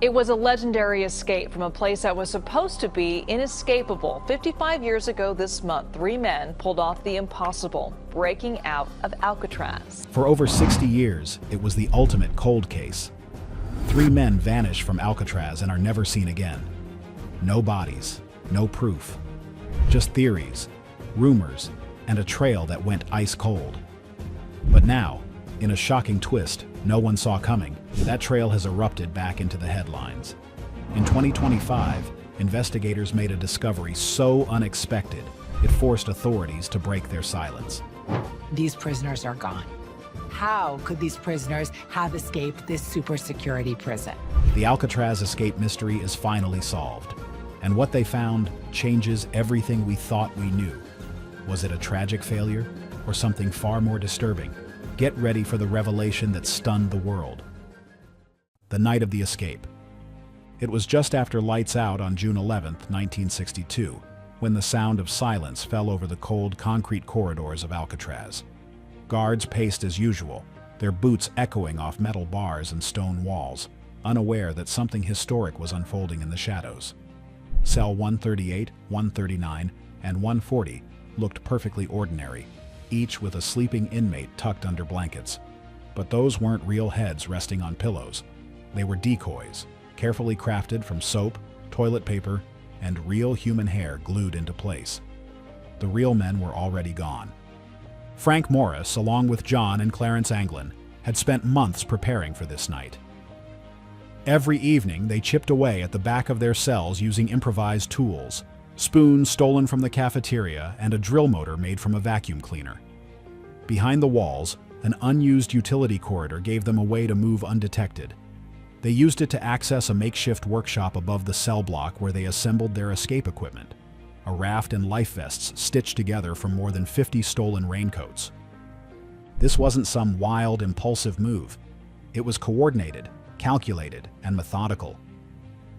It was a legendary escape from a place that was supposed to be inescapable. 55 years ago this month, three men pulled off the impossible, breaking out of Alcatraz. For over 60 years, it was the ultimate cold case. Three men vanish from Alcatraz and are never seen again. No bodies, no proof, just theories, rumors, and a trail that went ice cold. But now, in a shocking twist no one saw coming, that trail has erupted back into the headlines. In 2025, investigators made a discovery so unexpected, it forced authorities to break their silence. These prisoners are gone. How could these prisoners have escaped this super security prison? The Alcatraz escape mystery is finally solved, and what they found changes everything we thought we knew. Was it a tragic failure, or something far more disturbing? Get ready for the revelation that stunned the world. The night of the escape. It was just after lights out on June 11, 1962, when the sound of silence fell over the cold concrete corridors of Alcatraz. Guards paced as usual, their boots echoing off metal bars and stone walls, unaware that something historic was unfolding in the shadows. Cell 138, 139, and 140 looked perfectly ordinary, each with a sleeping inmate tucked under blankets. But those weren't real heads resting on pillows. They were decoys, carefully crafted from soap, toilet paper, and real human hair glued into place. The real men were already gone. Frank Morris, along with John and Clarence Anglin, had spent months preparing for this night. Every evening, they chipped away at the back of their cells using improvised tools, spoons stolen from the cafeteria, and a drill motor made from a vacuum cleaner. Behind the walls, an unused utility corridor gave them a way to move undetected. They used it to access a makeshift workshop above the cell block where they assembled their escape equipment, a raft and life vests stitched together from more than 50 stolen raincoats. This wasn't some wild, impulsive move. It was coordinated, calculated, and methodical.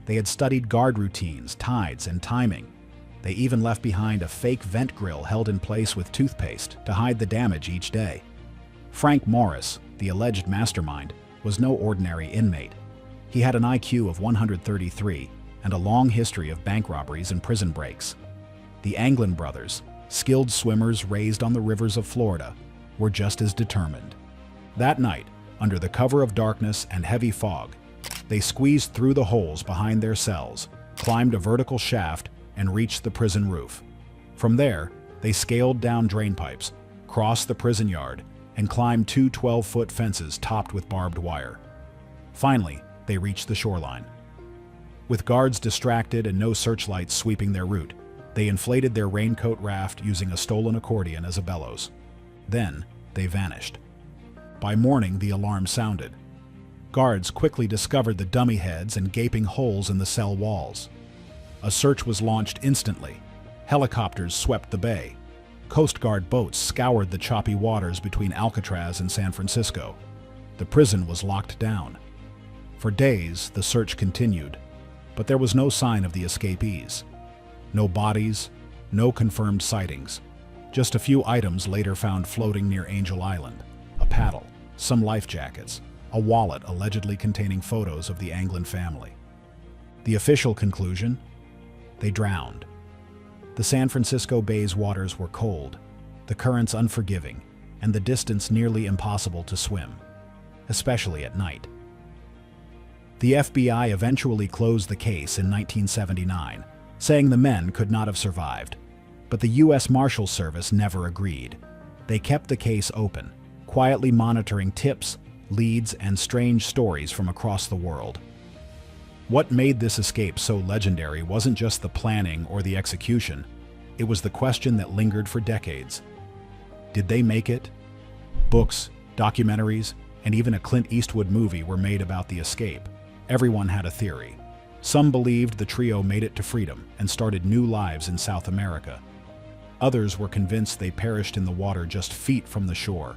They had studied guard routines, tides, and timing. They even left behind a fake vent grill held in place with toothpaste to hide the damage each day. Frank Morris, the alleged mastermind, was no ordinary inmate. He had an IQ of 133 and a long history of bank robberies and prison breaks. The Anglin brothers, skilled swimmers raised on the rivers of Florida, were just as determined. That night, under the cover of darkness and heavy fog, they squeezed through the holes behind their cells, climbed a vertical shaft, and reached the prison roof. From there, they scaled down drain pipes, crossed the prison yard, and climbed two 12-foot fences topped with barbed wire. Finally, they reached the shoreline. With guards distracted and no searchlights sweeping their route, they inflated their raincoat raft using a stolen accordion as a bellows. Then, they vanished. By morning, the alarm sounded. Guards quickly discovered the dummy heads and gaping holes in the cell walls. A search was launched instantly. Helicopters swept the bay. Coast Guard boats scoured the choppy waters between Alcatraz and San Francisco. The prison was locked down. For days, the search continued, but there was no sign of the escapees. No bodies, no confirmed sightings. Just a few items later found floating near Angel Island: a paddle, some life jackets, a wallet allegedly containing photos of the Anglin family. The official conclusion? They drowned. The San Francisco Bay's waters were cold, the currents unforgiving, and the distance nearly impossible to swim, especially at night. The FBI eventually closed the case in 1979, saying the men could not have survived. But the U.S. Marshals Service never agreed. They kept the case open, quietly monitoring tips, leads, and strange stories from across the world. What made this escape so legendary wasn't just the planning or the execution. It was the question that lingered for decades. Did they make it? Books, documentaries, and even a Clint Eastwood movie were made about the escape. Everyone had a theory. Some believed the trio made it to freedom and started new lives in South America. Others were convinced they perished in the water just feet from the shore.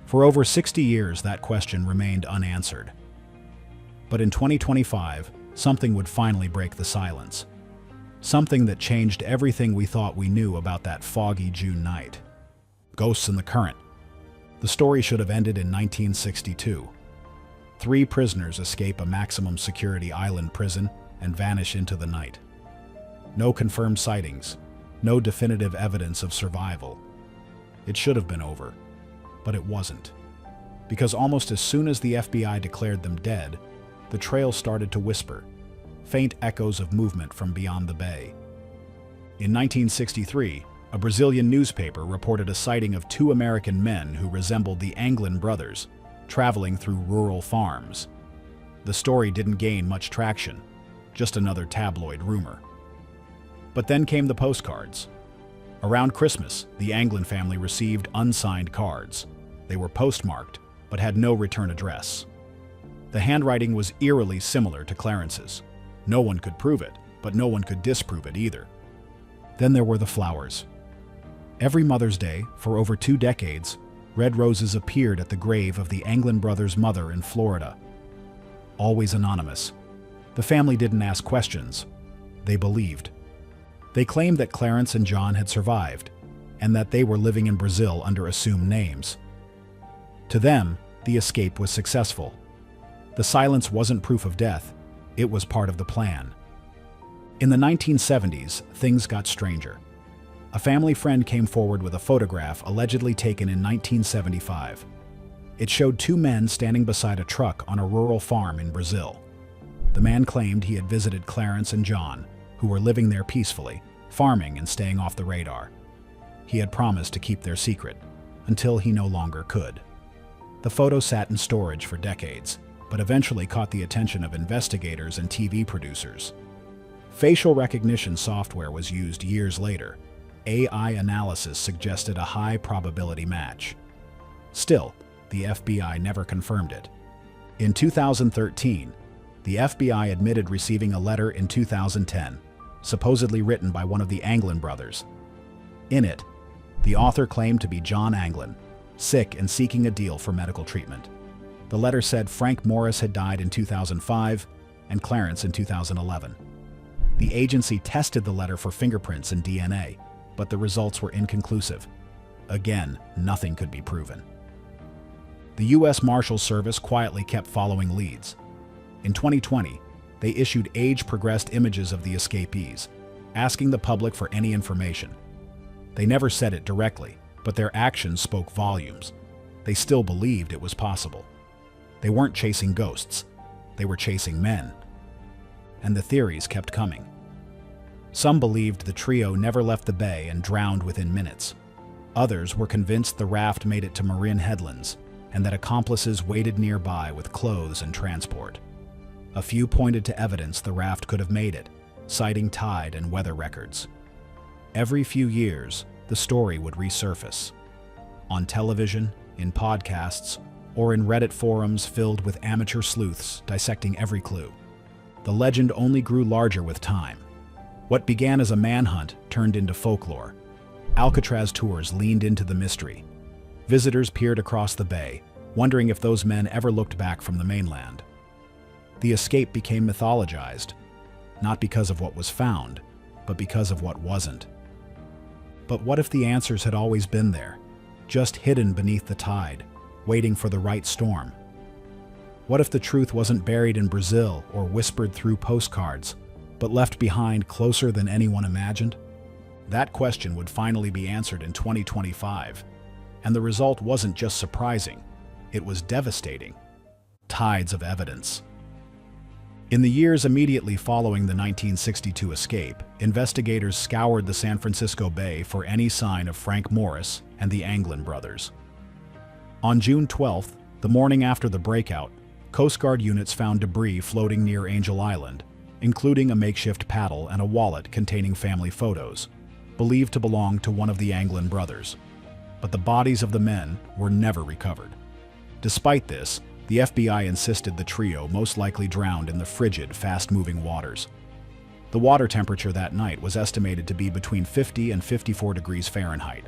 For over 60 years, that question remained unanswered. But in 2025, something would finally break the silence. Something that changed everything we thought we knew about that foggy June night. Ghosts in the Current. The story should have ended in 1962. 3 prisoners escape a maximum security island prison and vanish into the night. No confirmed sightings, no definitive evidence of survival. It should have been over, but it wasn't. Because almost as soon as the FBI declared them dead, the trail started to whisper, faint echoes of movement from beyond the bay. In 1963, a Brazilian newspaper reported a sighting of 2 American men who resembled the Anglin brothers, traveling through rural farms. The story didn't gain much traction, just another tabloid rumor. But then came the postcards. Around Christmas, the Anglin family received unsigned cards. They were postmarked, but had no return address. The handwriting was eerily similar to Clarence's. No one could prove it, but no one could disprove it either. Then there were the flowers. Every Mother's Day, for over 2 decades, red roses appeared at the grave of the Anglin brothers' mother in Florida. Always anonymous. The family didn't ask questions. They believed. They claimed that Clarence and John had survived, and that they were living in Brazil under assumed names. To them, the escape was successful. The silence wasn't proof of death, it was part of the plan. In the 1970s, things got stranger. A family friend came forward with a photograph allegedly taken in 1975. It showed 2 men standing beside a truck on a rural farm in Brazil. The man claimed he had visited Clarence and John, who were living there peacefully, farming and staying off the radar. He had promised to keep their secret, until he no longer could. The photo sat in storage for decades, but eventually caught the attention of investigators and TV producers. Facial recognition software was used years later. AI analysis suggested a high probability match. Still, the FBI never confirmed it. In 2013, the FBI admitted receiving a letter in 2010, supposedly written by one of the Anglin brothers. In it, the author claimed to be John Anglin, sick and seeking a deal for medical treatment. The letter said Frank Morris had died in 2005 and Clarence in 2011. The agency tested the letter for fingerprints and DNA, but the results were inconclusive. Again, nothing could be proven. The U.S. Marshals Service quietly kept following leads. In 2020, they issued age-progressed images of the escapees, asking the public for any information. They never said it directly, but their actions spoke volumes. They still believed it was possible. They weren't chasing ghosts, they were chasing men. And the theories kept coming. Some believed the trio never left the bay and drowned within minutes. Others were convinced the raft made it to Marin headlands, and that accomplices waited nearby with clothes and transport. A few pointed to evidence the raft could have made it, citing tide and weather records. Every few years, the story would resurface. On television, in podcasts, or in Reddit forums filled with amateur sleuths dissecting every clue. The legend only grew larger with time. What began as a manhunt turned into folklore. Alcatraz tours leaned into the mystery. Visitors peered across the bay, wondering if those men ever looked back from the mainland. The escape became mythologized, not because of what was found, but because of what wasn't. But what if the answers had always been there, just hidden beneath the tide, waiting for the right storm? What if the truth wasn't buried in Brazil or whispered through postcards, but left behind closer than anyone imagined? That question would finally be answered in 2025, and the result wasn't just surprising, it was devastating. Tides of evidence. In the years immediately following the 1962 escape, investigators scoured the San Francisco Bay for any sign of Frank Morris and the Anglin brothers. On June 12th, the morning after the breakout, Coast Guard units found debris floating near Angel Island, including a makeshift paddle and a wallet containing family photos, believed to belong to one of the Anglin brothers. But the bodies of the men were never recovered. Despite this, the FBI insisted the trio most likely drowned in the frigid, fast-moving waters. The water temperature that night was estimated to be between 50 and 54 degrees Fahrenheit,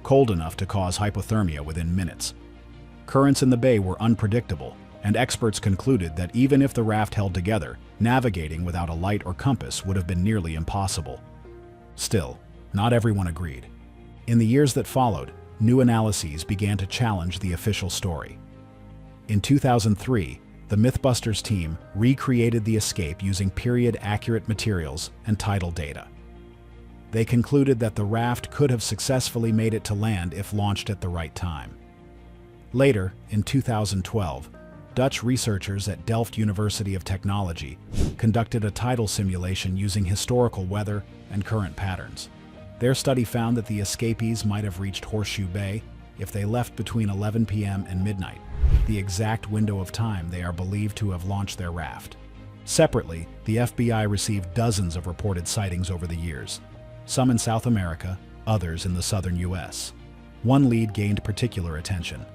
cold enough to cause hypothermia within minutes. Currents in the bay were unpredictable, and experts concluded that even if the raft held together, navigating without a light or compass would have been nearly impossible. Still, not everyone agreed. In the years that followed, new analyses began to challenge the official story. In 2003, The Mythbusters team recreated the escape using period-accurate materials and tidal data. They concluded that the raft could have successfully made it to land if launched at the right time. Later, in 2012, Dutch researchers at Delft University of Technology conducted a tidal simulation using historical weather and current patterns. Their study found that the escapees might have reached Horseshoe Bay if they left between 11 p.m. and midnight, the exact window of time they are believed to have launched their raft. Separately, the FBI received dozens of reported sightings over the years, some in South America, others in the southern U.S. One lead gained particular attention: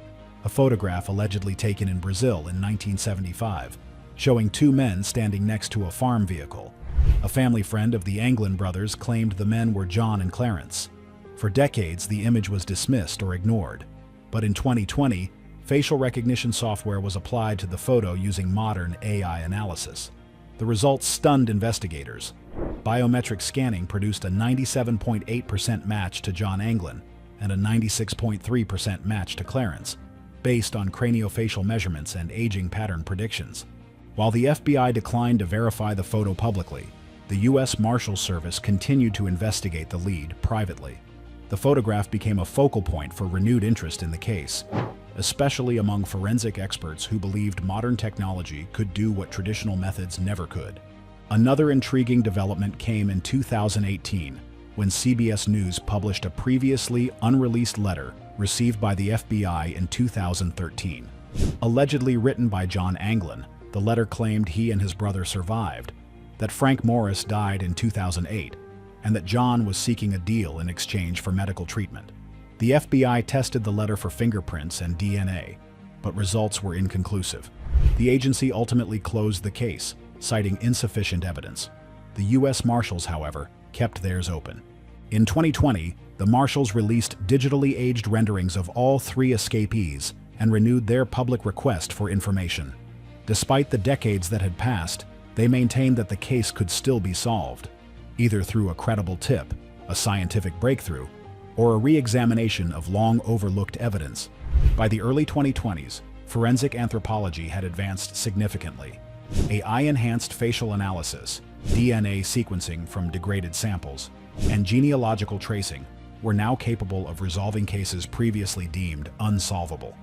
a photograph allegedly taken in Brazil in 1975, showing two men standing next to a farm vehicle. A family friend of the Anglin brothers claimed the men were John and Clarence. For decades, the image was dismissed or ignored. But in 2020, facial recognition software was applied to the photo using modern AI analysis. The results stunned investigators. Biometric scanning produced a 97.8% match to John Anglin and a 96.3% match to Clarence, based on craniofacial measurements and aging pattern predictions. While the FBI declined to verify the photo publicly, the U.S. Marshals Service continued to investigate the lead privately. The photograph became a focal point for renewed interest in the case, especially among forensic experts who believed modern technology could do what traditional methods never could. Another intriguing development came in 2018, when CBS News published a previously unreleased letter received by the FBI in 2013. Allegedly written by John Anglin, the letter claimed he and his brother survived, that Frank Morris died in 2008, and that John was seeking a deal in exchange for medical treatment. The FBI tested the letter for fingerprints and DNA, but results were inconclusive. The agency ultimately closed the case, citing insufficient evidence. The U.S. Marshals, however, kept theirs open. In 2020, the Marshals released digitally aged renderings of all three escapees and renewed their public request for information. Despite the decades that had passed, they maintained that the case could still be solved, either through a credible tip, a scientific breakthrough, or a re-examination of long-overlooked evidence. By the early 2020s, forensic anthropology had advanced significantly. AI-enhanced facial analysis, DNA sequencing from degraded samples, and genealogical tracing were now capable of resolving cases previously deemed unsolvable.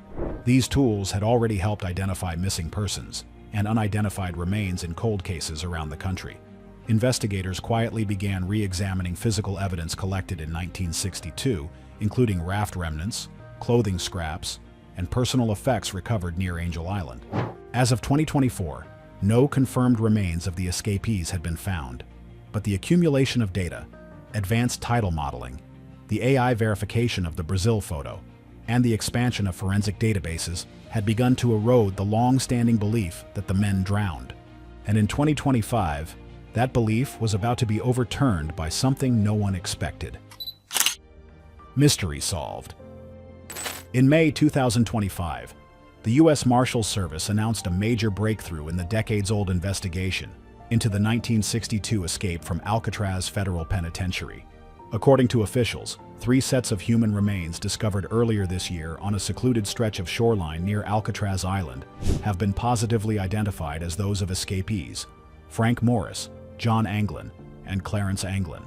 These tools had already helped identify missing persons and unidentified remains in cold cases around the country. Investigators quietly began re-examining physical evidence collected in 1962, including raft remnants, clothing scraps, and personal effects recovered near Angel Island. As of 2024, no confirmed remains of the escapees had been found, but the accumulation of data, advanced tidal modeling, the AI verification of the Brazil photo, and the expansion of forensic databases had begun to erode the long-standing belief that the men drowned. And in 2025, that belief was about to be overturned by something no one expected. Mystery solved. In May 2025, the U.S. Marshals Service announced a major breakthrough in the decades-old investigation into the 1962 escape from Alcatraz Federal Penitentiary. According to officials, 3 sets of human remains discovered earlier this year on a secluded stretch of shoreline near Alcatraz Island have been positively identified as those of escapees: Frank Morris, John Anglin, and Clarence Anglin.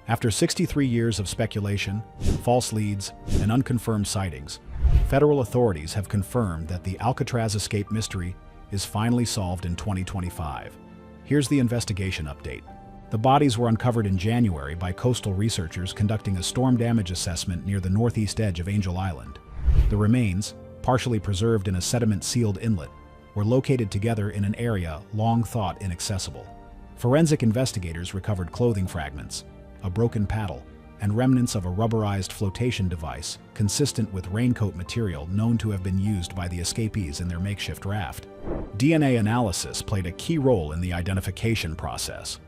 After 63 years of speculation, false leads, and unconfirmed sightings, federal authorities have confirmed that the Alcatraz escape mystery is finally solved in 2025. Here's the investigation update. The bodies were uncovered in January by coastal researchers conducting a storm damage assessment near the northeast edge of Angel Island. The remains, partially preserved in a sediment-sealed inlet, were located together in an area long thought inaccessible. Forensic investigators recovered clothing fragments, a broken paddle, and remnants of a rubberized flotation device consistent with raincoat material known to have been used by the escapees in their makeshift raft. DNA analysis played a key role in the identification process.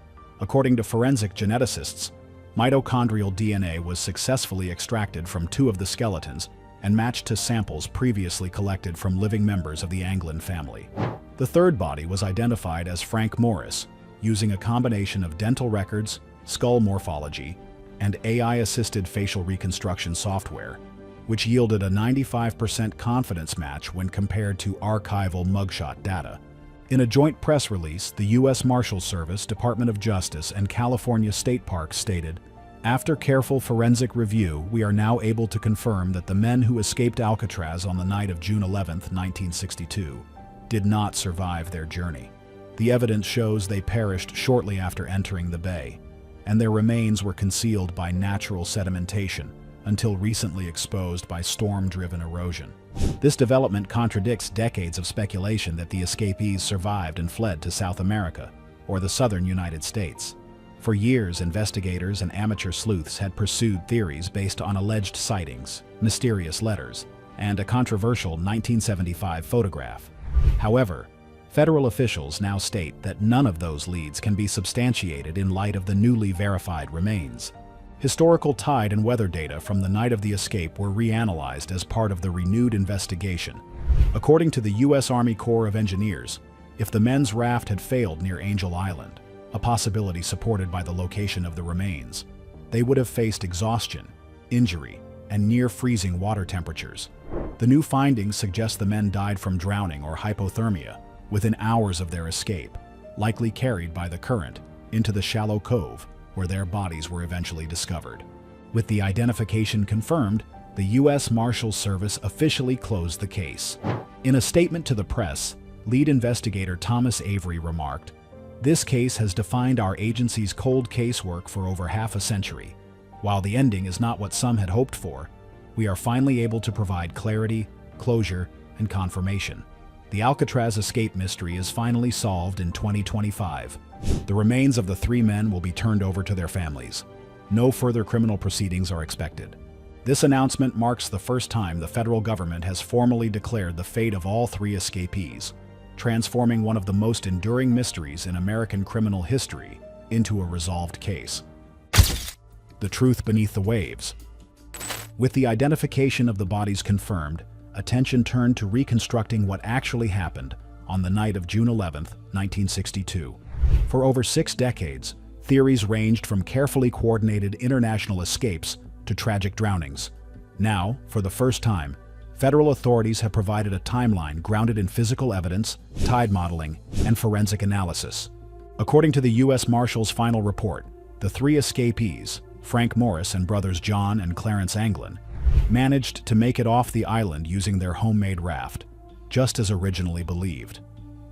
According to forensic geneticists, mitochondrial DNA was successfully extracted from 2 of the skeletons and matched to samples previously collected from living members of the Anglin family. The third body was identified as Frank Morris, using a combination of dental records, skull morphology, and AI-assisted facial reconstruction software, which yielded a 95% confidence match when compared to archival mugshot data. In a joint press release, the U.S. Marshals Service, Department of Justice, and California State Parks stated, "After careful forensic review, we are now able to confirm that the men who escaped Alcatraz on the night of June 11, 1962, did not survive their journey. The evidence shows they perished shortly after entering the bay, and their remains were concealed by natural sedimentation until recently exposed by storm-driven erosion." This development contradicts decades of speculation that the escapees survived and fled to South America or the southern United States. For years, investigators and amateur sleuths had pursued theories based on alleged sightings, mysterious letters, and a controversial 1975 photograph. However, federal officials now state that none of those leads can be substantiated in light of the newly verified remains. Historical tide and weather data from the night of the escape were reanalyzed as part of the renewed investigation. According to the U.S. Army Corps of Engineers, if the men's raft had failed near Angel Island, a possibility supported by the location of the remains, they would have faced exhaustion, injury, and near-freezing water temperatures. The new findings suggest the men died from drowning or hypothermia within hours of their escape, likely carried by the current into the shallow cove where their bodies were eventually discovered. With the identification confirmed, the U.S. Marshals Service officially closed the case. In a statement to the press, lead investigator Thomas Avery remarked, "This case has defined our agency's cold case work for over half a century. While the ending is not what some had hoped for, we are finally able to provide clarity, closure, and confirmation. The Alcatraz escape mystery is finally solved in 2025. The remains of the 3 men will be turned over to their families. No further criminal proceedings are expected." This announcement marks the first time the federal government has formally declared the fate of all 3 escapees, transforming one of the most enduring mysteries in American criminal history into a resolved case. The truth beneath the waves. With the identification of the bodies confirmed, attention turned to reconstructing what actually happened on the night of June 11, 1962. For over 6 decades, theories ranged from carefully coordinated international escapes to tragic drownings. Now, for the first time, federal authorities have provided a timeline grounded in physical evidence, tide modeling, and forensic analysis. According to the U.S. Marshals' final report, the 3 escapees, Frank Morris and brothers John and Clarence Anglin, managed to make it off the island using their homemade raft, just as originally believed.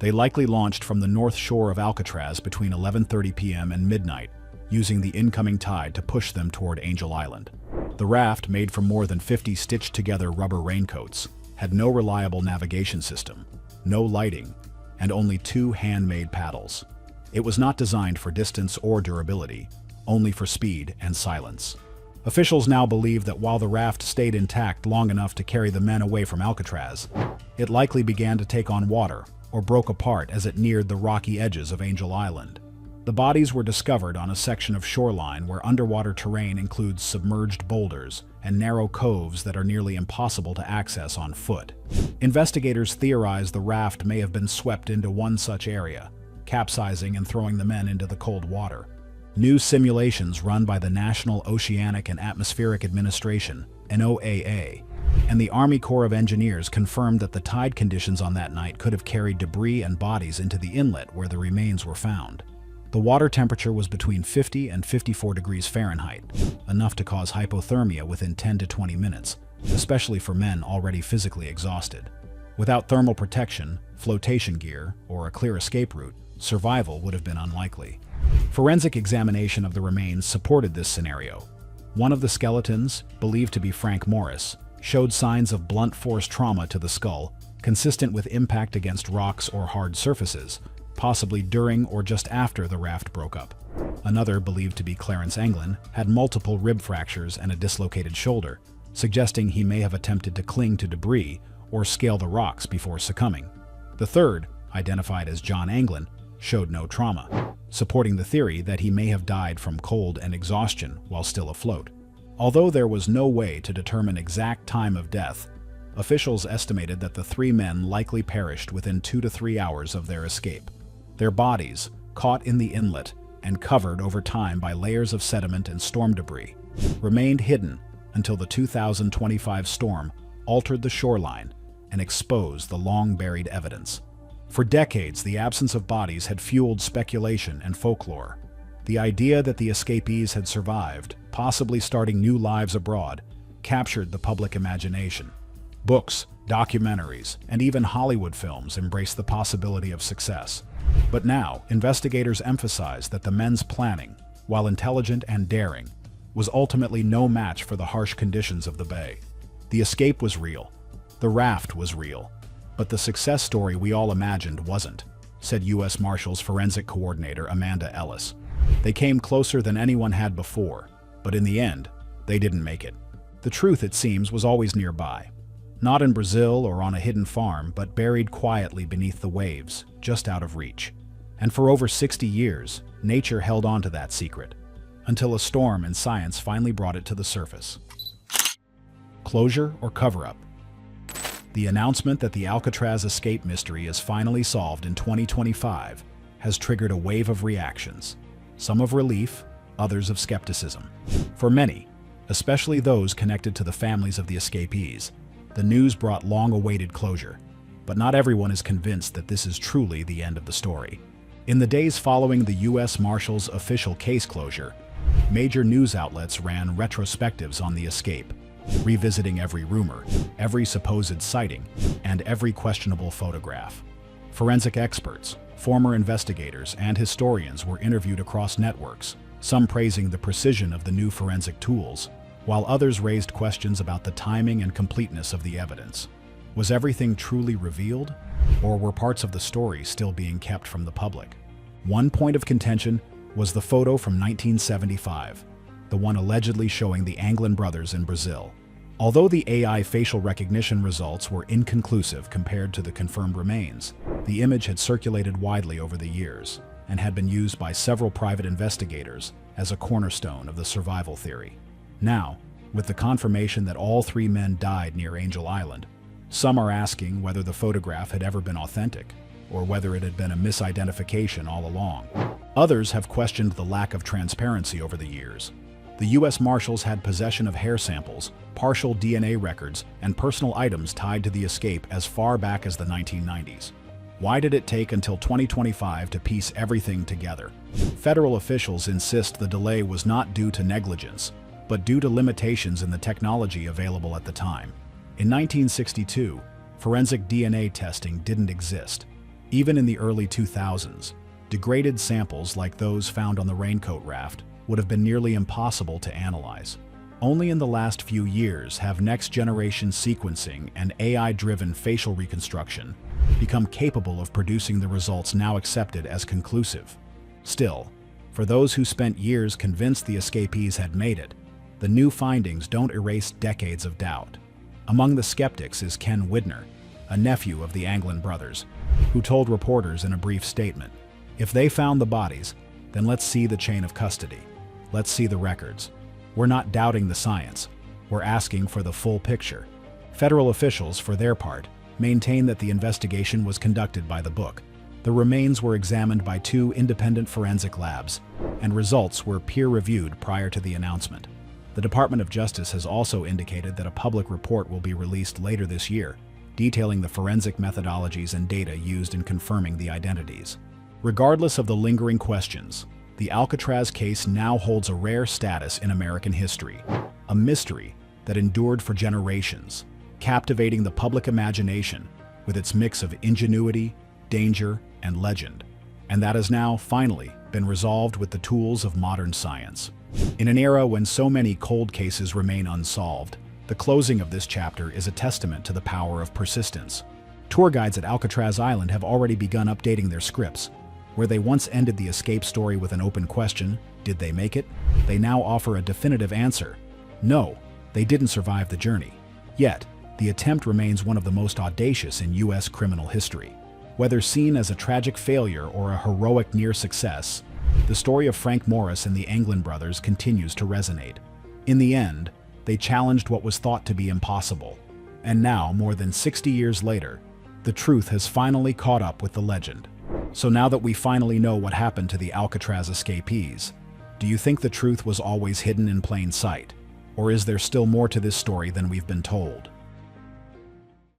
They likely launched from the north shore of Alcatraz between 11:30 p.m. and midnight, using the incoming tide to push them toward Angel Island. The raft, made from more than 50 stitched-together rubber raincoats, had no reliable navigation system, no lighting, and only 2 handmade paddles. It was not designed for distance or durability, only for speed and silence. Officials now believe that while the raft stayed intact long enough to carry the men away from Alcatraz, it likely began to take on water or broke apart as it neared the rocky edges of Angel Island. The bodies were discovered on a section of shoreline where underwater terrain includes submerged boulders and narrow coves that are nearly impossible to access on foot. Investigators theorize the raft may have been swept into one such area, capsizing and throwing the men into the cold water. New simulations run by the National Oceanic and Atmospheric Administration, NOAA, and the Army Corps of Engineers confirmed that the tide conditions on that night could have carried debris and bodies into the inlet where the remains were found. The water temperature was between 50 and 54 degrees Fahrenheit, enough to cause hypothermia within 10 to 20 minutes, especially for men already physically exhausted. Without thermal protection, flotation gear, or a clear escape route, survival would have been unlikely. Forensic examination of the remains supported this scenario. One of the skeletons, believed to be Frank Morris, showed signs of blunt force trauma to the skull, consistent with impact against rocks or hard surfaces, possibly during or just after the raft broke up. Another, believed to be Clarence Anglin, had multiple rib fractures and a dislocated shoulder, suggesting he may have attempted to cling to debris or scale the rocks before succumbing. The third, identified as John Anglin, showed no trauma, supporting the theory that he may have died from cold and exhaustion while still afloat. Although there was no way to determine exact time of death, officials estimated that the 3 men likely perished within 2 to 3 hours of their escape. Their bodies, caught in the inlet and covered over time by layers of sediment and storm debris, remained hidden until the 2025 storm altered the shoreline and exposed the long-buried evidence. For decades, the absence of bodies had fueled speculation and folklore. The idea that the escapees had survived, possibly starting new lives abroad, captured the public imagination. Books, documentaries, and even Hollywood films embraced the possibility of success. But now, investigators emphasize that the men's planning, while intelligent and daring, was ultimately no match for the harsh conditions of the bay. The escape was real. The raft was real. But the success story we all imagined wasn't, said U.S. Marshals Forensic Coordinator Amanda Ellis. They came closer than anyone had before, but in the end, they didn't make it. The truth, it seems, was always nearby. Not in Brazil or on a hidden farm, but buried quietly beneath the waves, just out of reach. And for over 60 years, nature held on to that secret, until a storm in science finally brought it to the surface. Closure or cover-up? The announcement that the Alcatraz escape mystery is finally solved in 2025 has triggered a wave of reactions, some of relief, others of skepticism. For many, especially those connected to the families of the escapees, the news brought long-awaited closure, but not everyone is convinced that this is truly the end of the story. In the days following the U.S. Marshals' official case closure, major news outlets ran retrospectives on the escape, revisiting every rumor, every supposed sighting, and every questionable photograph. Forensic experts, former investigators, and historians were interviewed across networks, some praising the precision of the new forensic tools, while others raised questions about the timing and completeness of the evidence. Was everything truly revealed, or were parts of the story still being kept from the public? One point of contention was the photo from 1975, the one allegedly showing the Anglin brothers in Brazil. Although the AI facial recognition results were inconclusive compared to the confirmed remains, the image had circulated widely over the years and had been used by several private investigators as a cornerstone of the survival theory. Now, with the confirmation that all three men died near Angel Island, some are asking whether the photograph had ever been authentic, or whether it had been a misidentification all along. Others have questioned the lack of transparency over the years. The U.S. Marshals had possession of hair samples, partial DNA records, and personal items tied to the escape as far back as the 1990s. Why did it take until 2025 to piece everything together? Federal officials insist the delay was not due to negligence, but due to limitations in the technology available at the time. In 1962, forensic DNA testing didn't exist. Even in the early 2000s, degraded samples like those found on the raincoat raft would have been nearly impossible to analyze. Only in the last few years have next-generation sequencing and AI-driven facial reconstruction become capable of producing the results now accepted as conclusive. Still, for those who spent years convinced the escapees had made it, the new findings don't erase decades of doubt. Among the skeptics is Ken Widner, a nephew of the Anglin brothers, who told reporters in a brief statement, "If they found the bodies, then let's see the chain of custody. Let's see the records. We're not doubting the science. We're asking for the full picture." Federal officials, for their part, maintain that the investigation was conducted by the book. The remains were examined by 2 independent forensic labs, and results were peer-reviewed prior to the announcement. The Department of Justice has also indicated that a public report will be released later this year, detailing the forensic methodologies and data used in confirming the identities. Regardless of the lingering questions, the Alcatraz case now holds a rare status in American history, a mystery that endured for generations, captivating the public imagination with its mix of ingenuity, danger, and legend, and that has now, finally, been resolved with the tools of modern science. In an era when so many cold cases remain unsolved, the closing of this chapter is a testament to the power of persistence. Tour guides at Alcatraz Island have already begun updating their scripts. Where they once ended the escape story with an open question, did they make it? They now offer a definitive answer. No, they didn't survive the journey. Yet, the attempt remains one of the most audacious in U.S. criminal history. Whether seen as a tragic failure or a heroic near success, the story of Frank Morris and the Anglin brothers continues to resonate. In the end, they challenged what was thought to be impossible. And now, more than 60 years later, the truth has finally caught up with the legend. So now that we finally know what happened to the Alcatraz escapees, do you think the truth was always hidden in plain sight? Or is there still more to this story than we've been told?